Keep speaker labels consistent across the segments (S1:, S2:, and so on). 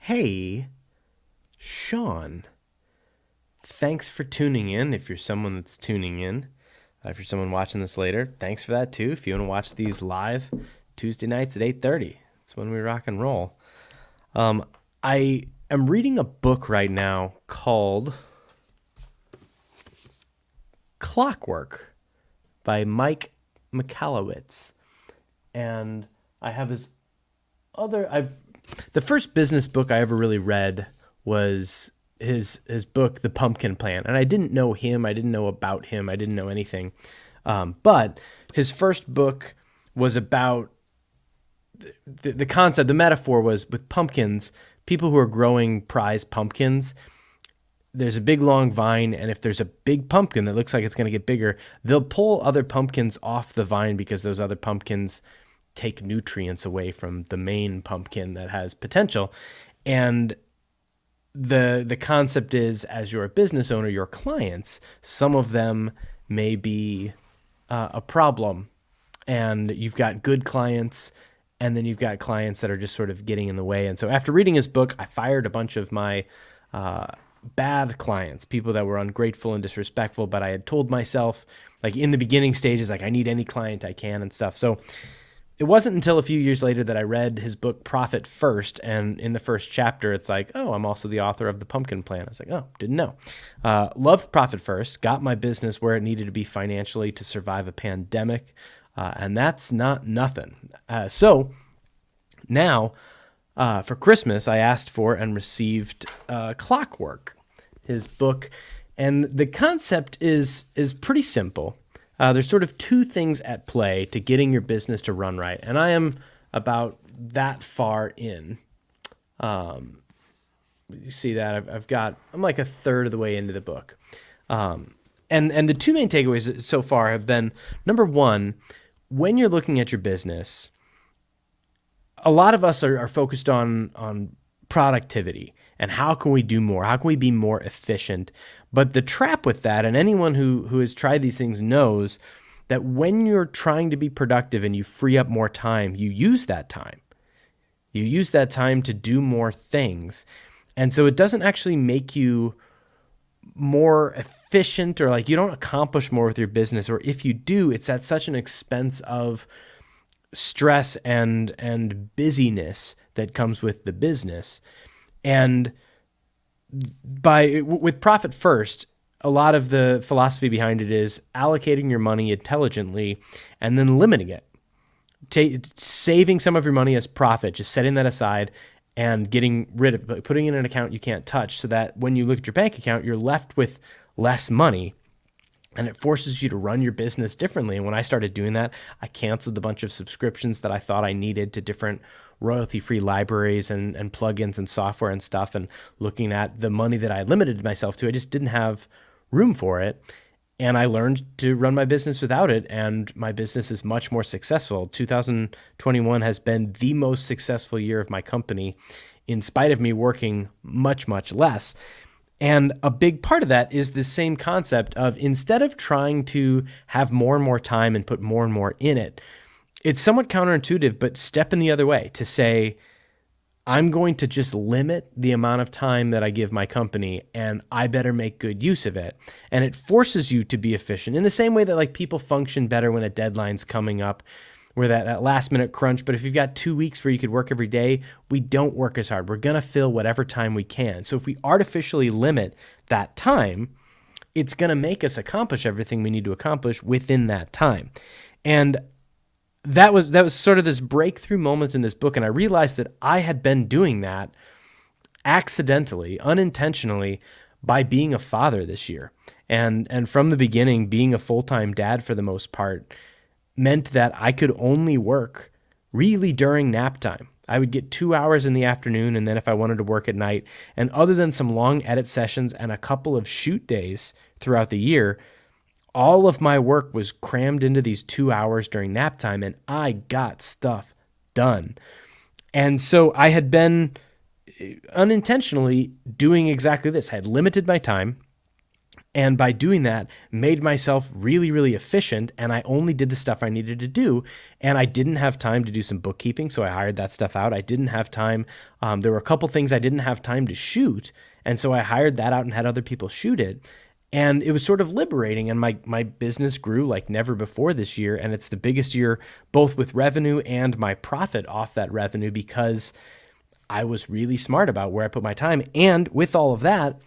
S1: Hey, Sean, thanks for tuning in. If you're someone that's tuning in, if you're someone watching this later, thanks for that too. If you want to watch these live Tuesday nights at 8:30, it's when we rock and roll. Um, I am reading a book right now called Clockwork by Mike Michalowicz, and I have his other. I've the first business book I ever really read was his book, The Pumpkin Plan, and I didn't know him. I didn't know about him. I didn't know anything. But his first book was about the concept. The metaphor was with pumpkins. People who are growing prize pumpkins, there's a big long vine, and if there's a big pumpkin that looks like it's going to get bigger, they'll pull other pumpkins off the vine because those other pumpkins take nutrients away from the main pumpkin that has potential. And the concept is, as you're a business owner, your clients, some of them may be a problem, and you've got good clients, and then you've got clients that are just sort of getting in the way. And so after reading his book, I fired a bunch of my bad clients, people that were ungrateful and disrespectful, but I had told myself, like in the beginning stages, like I need any client I can and stuff. So it wasn't until a few years later that I read his book Profit First, and in the first chapter, it's like, oh, I'm also the author of The Pumpkin Plan. I was like, oh, didn't know. Loved Profit First, got my business where it needed to be financially to survive a pandemic, and that's not nothing. So now, for Christmas, I asked for and received Clockwork, his book, and the concept is pretty simple. There's sort of two things at play to getting your business to run right, and I am about that far in. You see that I'm like a third of the way into the book, and the two main takeaways so far have been, number one, when you're looking at your business, a lot of us are focused on productivity and how can we do more? How can we be more efficient? But the trap with that, and anyone who has tried these things knows that when you're trying to be productive and you free up more time, you use that time. You use that time to do more things. And so it doesn't actually make you more efficient, or like you don't accomplish more with your business. Or if you do, it's at such an expense of stress and busyness that comes with the business. And with Profit First, a lot of the philosophy behind it is allocating your money intelligently and then limiting it. Saving some of your money as profit, just setting that aside and getting rid of it, putting it in an account you can't touch, so that when you look at your bank account, you're left with less money. And it forces you to run your business differently. And when I started doing that, I canceled a bunch of subscriptions that I thought I needed to different royalty-free libraries and plugins and software and stuff. And looking at the money that I limited myself to, I just didn't have room for it. And I learned to run my business without it. And my business is much more successful. 2021 has been the most successful year of my company, in spite of me working much, much less. And a big part of that is the same concept of, instead of trying to have more and more time and put more and more in it, it's somewhat counterintuitive, but step in the other way to say, I'm going to just limit the amount of time that I give my company, and I better make good use of it. And it forces you to be efficient in the same way that like people function better when a deadline's coming up, where that last minute crunch. But if you've got 2 weeks where you could work every day, we don't work as hard. We're going to fill whatever time we can. So if we artificially limit that time, it's going to make us accomplish everything we need to accomplish within that time. And that was sort of this breakthrough moment in this book. And I realized that I had been doing that accidentally, unintentionally, by being a father this year. And from the beginning, being a full-time dad for the most part meant that I could only work really during nap time. I would get 2 hours in the afternoon, and then if I wanted to work at night, and other than some long edit sessions and a couple of shoot days throughout the year, all of my work was crammed into these 2 hours during nap time, and I got stuff done. And so I had been unintentionally doing exactly this. I had limited my time, And by doing that, made myself really, really efficient. And I only did the stuff I needed to do. And I didn't have time to do some bookkeeping, so I hired that stuff out. I didn't have time. There were a couple things I didn't have time to shoot. And so I hired that out and had other people shoot it. And it was sort of liberating. And my business grew like never before this year. And it's the biggest year, both with revenue and my profit off that revenue, because I was really smart about where I put my time. And with all of that,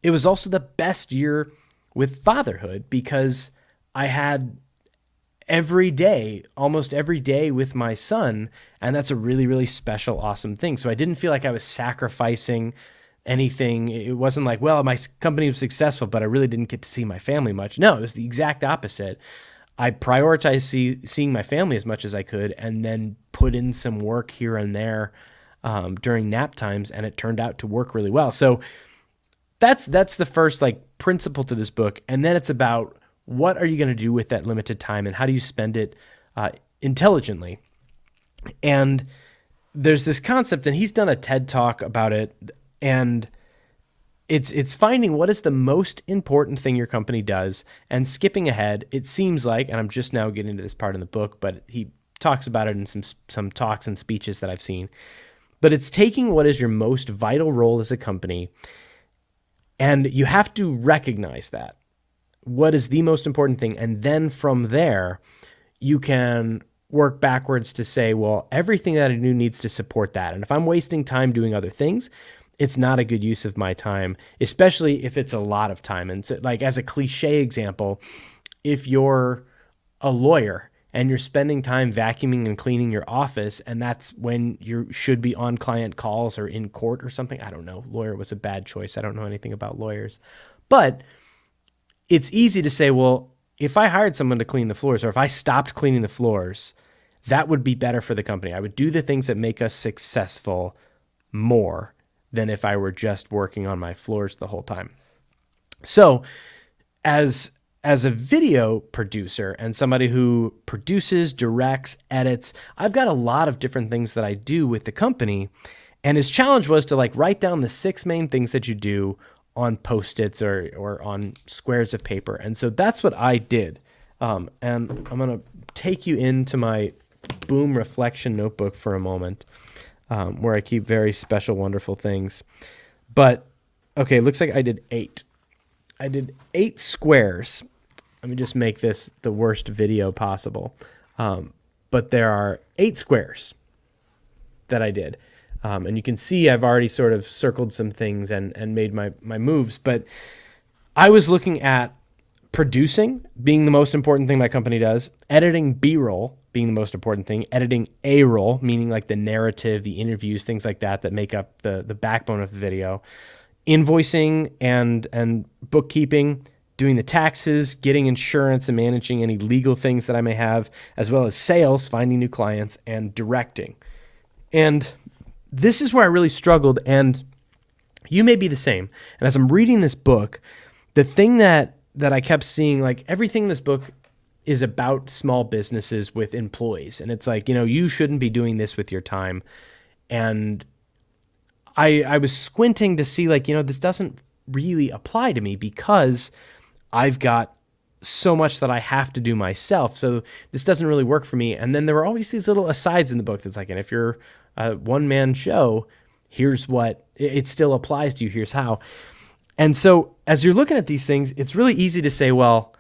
S1: it was also the best year with fatherhood, because I had almost every day with my son. And that's a really, really special, awesome thing. So I didn't feel like I was sacrificing anything. It wasn't like, well, my company was successful, but I really didn't get to see my family much. No, it was the exact opposite. I prioritized seeing my family as much as I could, and then put in some work here and there during nap times, and it turned out to work really well. So that's the first like principle to this book. And then it's about, what are you going to do with that limited time, and how do you spend it intelligently? And there's this concept, and he's done a TED talk about it, and it's finding what is the most important thing your company does, and skipping ahead. It seems like, and I'm just now getting to this part in the book, but he talks about it in some talks and speeches that I've seen. But it's taking what is your most vital role as a company, and you have to recognize that. What is the most important thing? And then from there, you can work backwards to say, well, everything that I do needs to support that. And if I'm wasting time doing other things, it's not a good use of my time, especially if it's a lot of time. And so, like, as a cliche example, if you're a lawyer and you're spending time vacuuming and cleaning your office, and that's when you should be on client calls or in court or something. I don't know. Lawyer was a bad choice. I don't know anything about lawyers. But it's easy to say, well, if I hired someone to clean the floors, or if I stopped cleaning the floors, that would be better for the company. I would do the things that make us successful more than if I were just working on my floors the whole time. So as a video producer and somebody who produces, directs, edits, I've got a lot of different things that I do with the company. And his challenge was to like write down the 6 main things that you do on Post-its or on squares of paper. And so that's what I did. And I'm going to take you into my Boom Reflection notebook for a moment, where I keep very special, wonderful things. But, okay, looks like I did 8. I did 8 squares. Let me just make this the worst video possible. But there are 8 squares that I did. And you can see I've already sort of circled some things and made my moves. But I was looking at producing being the most important thing my company does, editing B-roll being the most important thing, editing A-roll, meaning like the narrative, the interviews, things like that make up the backbone of the video, invoicing and bookkeeping, doing the taxes, getting insurance, and managing any legal things that I may have, as well as sales, finding new clients, and directing. And this is where I really struggled, and you may be the same. And as I'm reading this book, the thing that I kept seeing, like everything in this book is about small businesses with employees. And it's like, you shouldn't be doing this with your time. And I was squinting to see like, this doesn't really apply to me because I've got so much that I have to do myself. So this doesn't really work for me. And then there were always these little asides in the book that's like, and if you're a one-man show, here's what it still applies to you. Here's how. And so as you're looking at these things, it's really easy to say, well,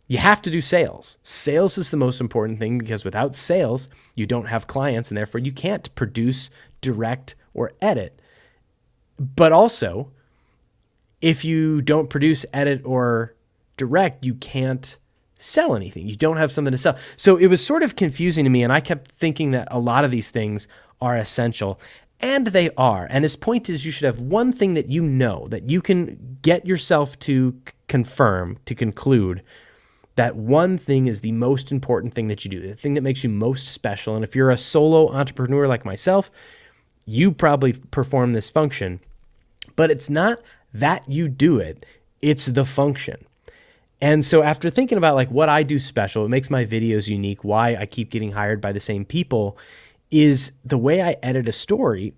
S1: you have to do sales. Sales is the most important thing because without sales, you don't have clients and therefore you can't produce, direct, or edit. But also, if you don't produce, edit, or direct, you can't sell anything. You don't have something to sell. So it was sort of confusing to me, and I kept thinking that a lot of these things are essential. And they are. And his point is you should have one thing that you know, that you can get yourself to confirm, to conclude that one thing is the most important thing that you do, the thing that makes you most special. And if you're a solo entrepreneur like myself, you probably perform this function. But it's not that you do it, it's the function. And so after thinking about like what I do special, what makes my videos unique, why I keep getting hired by the same people, is the way I edit a story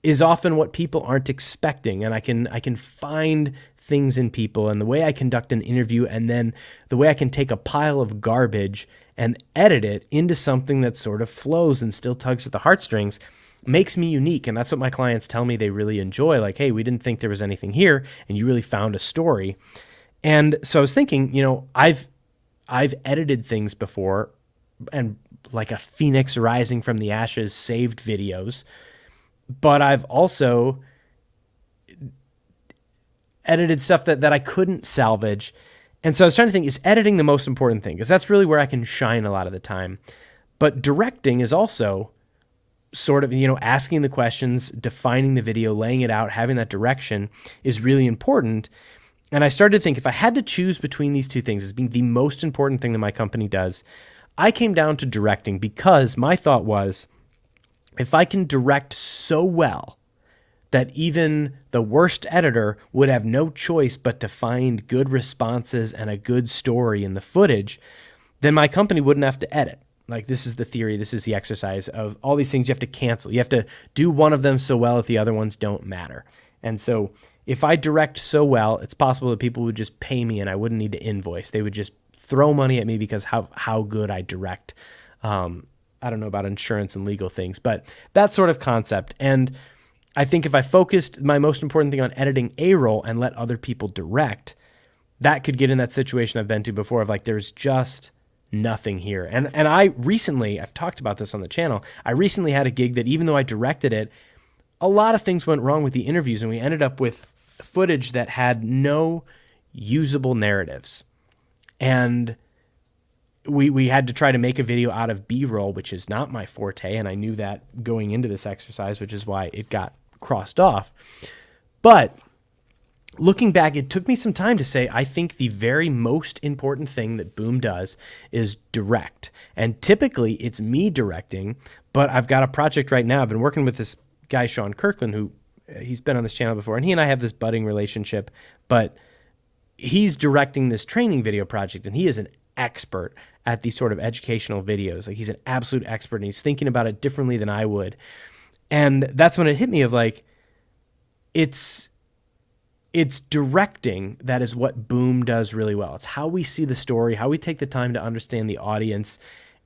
S1: is often what people aren't expecting. And I can find things in people, and the way I conduct an interview, and then the way I can take a pile of garbage and edit it into something that sort of flows and still tugs at the heartstrings makes me unique. And that's what my clients tell me they really enjoy. Like, hey, we didn't think there was anything here, and you really found a story. And so I was thinking, I've edited things before, and like a phoenix rising from the ashes, saved videos, but I've also edited stuff that I couldn't salvage. And so I was trying to think, is editing the most important thing? Because that's really where I can shine a lot of the time. But directing is also sort of, asking the questions, defining the video, laying it out, having that direction is really important. And I started to think, if I had to choose between these two things as being the most important thing that my company does, I came down to directing, because my thought was, if I can direct so well that even the worst editor would have no choice but to find good responses and a good story in the footage, then my company wouldn't have to edit. Like, this is the theory, this is the exercise of all these things you have to cancel. You have to do one of them so well that the other ones don't matter. And so if I direct so well, it's possible that people would just pay me and I wouldn't need to invoice. They would just throw money at me because how good I direct. I don't know about insurance and legal things, but that sort of concept. And I think if I focused my most important thing on editing a roll and let other people direct, that could get in that situation I've been to before of like, there's just nothing here. And I've talked about this on the channel. I recently had a gig that, even though I directed it, a lot of things went wrong with the interviews, and we ended up with footage that had no usable narratives. And we had to try to make a video out of B-roll, which is not my forte, and I knew that going into this exercise, which is why it got crossed off. But looking back, it took me some time to say, I think the very most important thing that Boom does is direct. And typically it's me directing, but I've got a project right now. I've been working with this guy, Sean Kirkland, who he's been on this channel before, and he and I have this budding relationship, but he's directing this training video project, and he is an expert at these sort of educational videos. Like, he's an absolute expert, and he's thinking about it differently than I would. And that's when it hit me of like, it's directing that is what Boom does really well. It's how we see the story, how we take the time to understand the audience.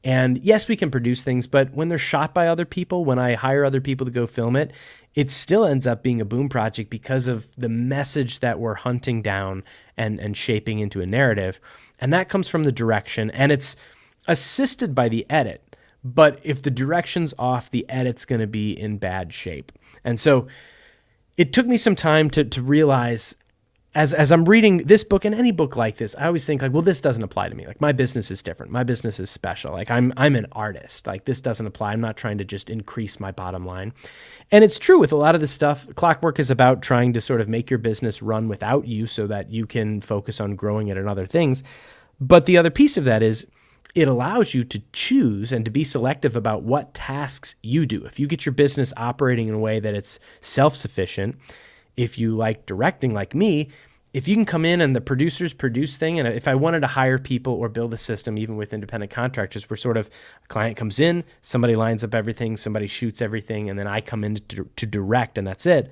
S1: And yes, we can produce things, but when they're shot by other people, when I hire other people to go film it, it still ends up being a Boom project because of the message that we're hunting down and shaping into a narrative. And that comes from the direction, and it's assisted by the edit. But if the direction's off, the edit's going to be in bad shape. And so it took me some time to realize, as I'm reading this book and any book like this, I always think like, well, this doesn't apply to me. Like, my business is different. My business is special. Like, I'm an artist. Like, this doesn't apply. I'm not trying to just increase my bottom line. And it's true with a lot of this stuff. Clockwork is about trying to sort of make your business run without you so that you can focus on growing it and other things. But the other piece of that is it allows you to choose and to be selective about what tasks you do. If you get your business operating in a way that it's self-sufficient, if you like directing like me, if you can come in and the producers produce thing, and if I wanted to hire people or build a system, even with independent contractors, where sort of a client comes in, somebody lines up everything, somebody shoots everything, and then I come in to direct, and that's it.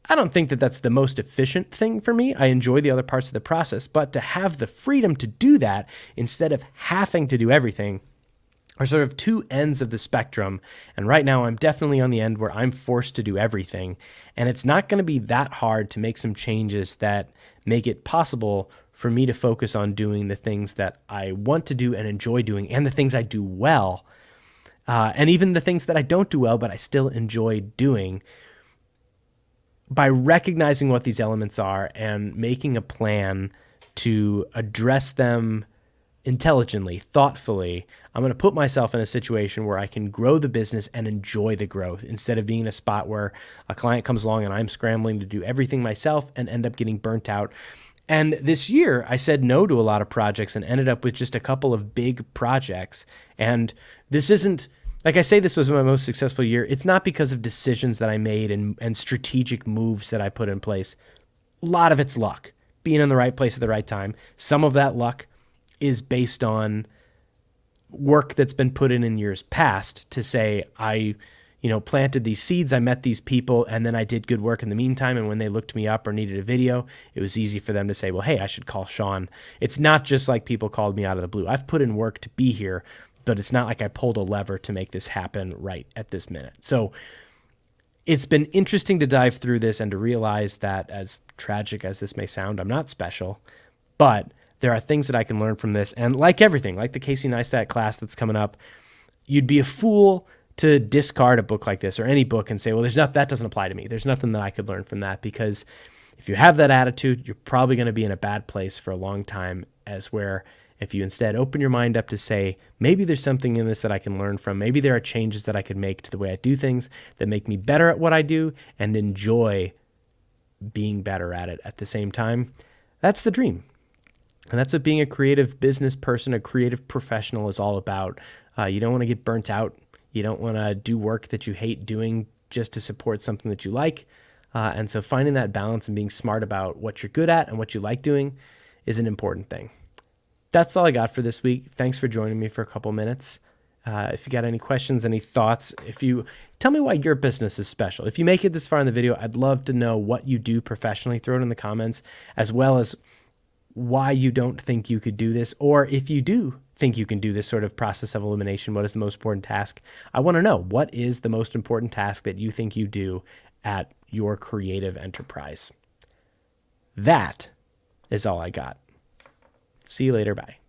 S1: I don't think that that's the most efficient thing for me. I enjoy the other parts of the process, but to have the freedom to do that instead of having to do everything are sort of two ends of the spectrum. And right now I'm definitely on the end where I'm forced to do everything. And it's not going to be that hard to make some changes that make it possible for me to focus on doing the things that I want to do and enjoy doing, and the things I do well, and even the things that I don't do well, but I still enjoy doing, by recognizing what these elements are and making a plan to address them intelligently, thoughtfully. I'm going to put myself in a situation where I can grow the business and enjoy the growth, instead of being in a spot where a client comes along and I'm scrambling to do everything myself and end up getting burnt out. And this year I said no to a lot of projects and ended up with just a couple of big projects. And this isn't, like I say, this was my most successful year. It's not because of decisions that I made and strategic moves that I put in place. A lot of it's luck, being in the right place at the right time. Some of that luck is based on work that's been put in years past to say, planted these seeds. I met these people, and then I did good work in the meantime. And when they looked me up or needed a video, it was easy for them to say, well, hey, I should call Sean. It's not just like people called me out of the blue. I've put in work to be here, but it's not like I pulled a lever to make this happen right at this minute. So it's been interesting to dive through this and to realize that, as tragic as this may sound, I'm not special, but there are things that I can learn from this. And like everything, like the Casey Neistat class that's coming up, you'd be a fool to discard a book like this or any book and say, well, that doesn't apply to me. There's nothing that I could learn from that, because if you have that attitude, you're probably going to be in a bad place for a long time, as where if you instead open your mind up to say, maybe there's something in this that I can learn from, maybe there are changes that I could make to the way I do things that make me better at what I do and enjoy being better at it at the same time, that's the dream. And that's what being a creative business person, a creative professional is all about. You don't want to get burnt out. You don't want to do work that you hate doing just to support something that you like. And so finding that balance and being smart about what you're good at and what you like doing is an important thing. That's all I got for this week. Thanks for joining me for a couple minutes. If you got any questions, any thoughts, tell me why your business is special. If you make it this far in the video, I'd love to know what you do professionally. Throw it in the comments, as well as why you don't think you could do this, or if you do think you can do this sort of process of elimination, what is the most important task? I want to know, what is the most important task that you think you do at your creative enterprise? That is all I got. See you later. Bye.